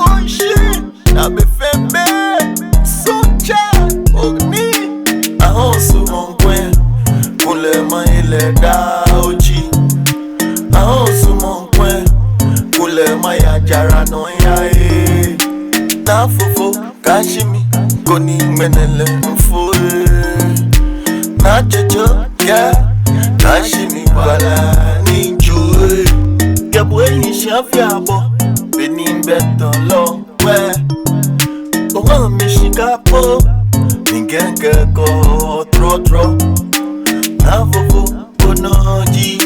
bullshit. I be fembe, socha, ogni. I also mon gwen, kule ma ile da oji. I also mon gwen, kule ma ya jara no ya e. Na fofo, kashimi, koni menele mfue. Na jojo, yeah, kashimi wala ninjue. Yabwe yishafiabo, beni beto lo we. Owa mishikapo, ningenge ko tro. Na fofo, bonoji,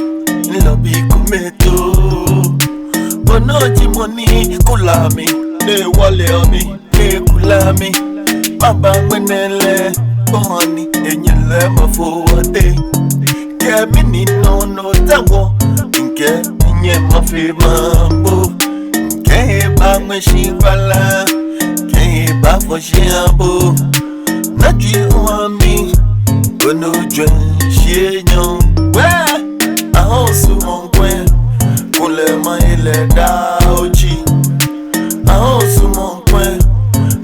nilobi kumeto. Bonoji money, kulami, ne wale omi, ne kulami. Baba menele, honey, enyele mafuate. Ke mini no tango, nke nye mafi mambo. Ke ba meshibala, ke ba foshiambo. Na jwi oami, kono jwen shienyo. We, ahosu mongwen, kule ma ile da oji. Ahosu mongwen,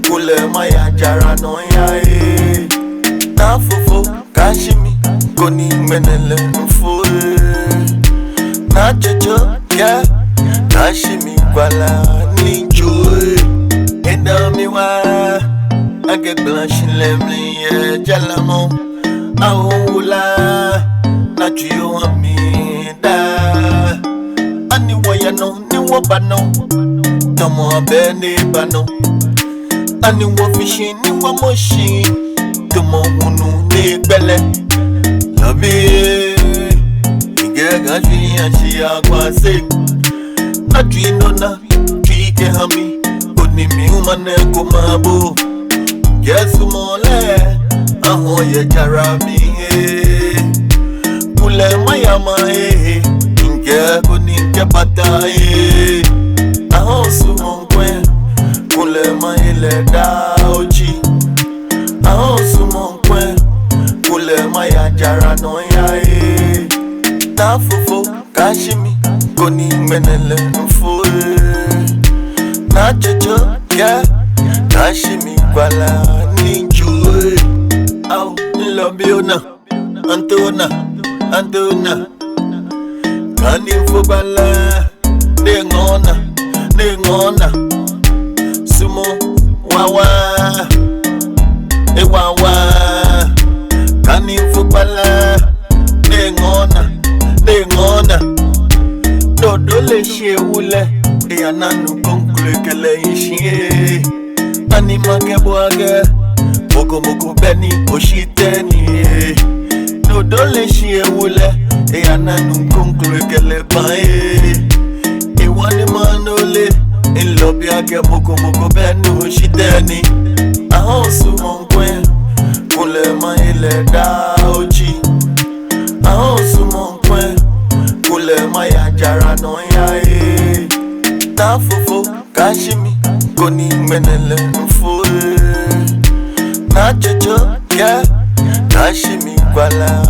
kule ma ya jara no ya e. Na fofo, kashimi, koni menele mfue. Na jojo, yeah, kashimi wala ninjue. Enda miwa, age blanche lemli ye jalamo. Aoula, na juyo amida. Ani wayano, ni wabano. Tomo abene bano. Ani wafishi, ni wamoshi. Tomo hunu ni bele. Labi, igega jwiya shia kwa se. Na jwino na, jwike hami. Onimi umane kumabu. Yesu mole, aho ye jarabi. Kule mayama inge kuninge pataye. Aho sumonkwe, kule maile da oji. Aho sumonkwe, kule maya jara no ya e. Na fofo, kashimi, koni menele mfue. Na jojo, yeah, kashimi wala ninjue. Au, nilobiona, Antona. Kani fubala, nengona. Sumo, wawa, ewawa. Kani fubala, nengona. Dodole shewule, eyananu konkule kele ishie. Anima kebwage, moko beni oshiteni. Dodole shewule, eyananu konkule kele bae. Iwani manole, ilobiage moko beni oshiteni. Ahosu monkwen, kule ma ile da oji. Ahosu monkwen, kule ma ya jara no ya e. Na fofo, kashimi, koni menele mfue. Na jojo, yeah, kashimi wala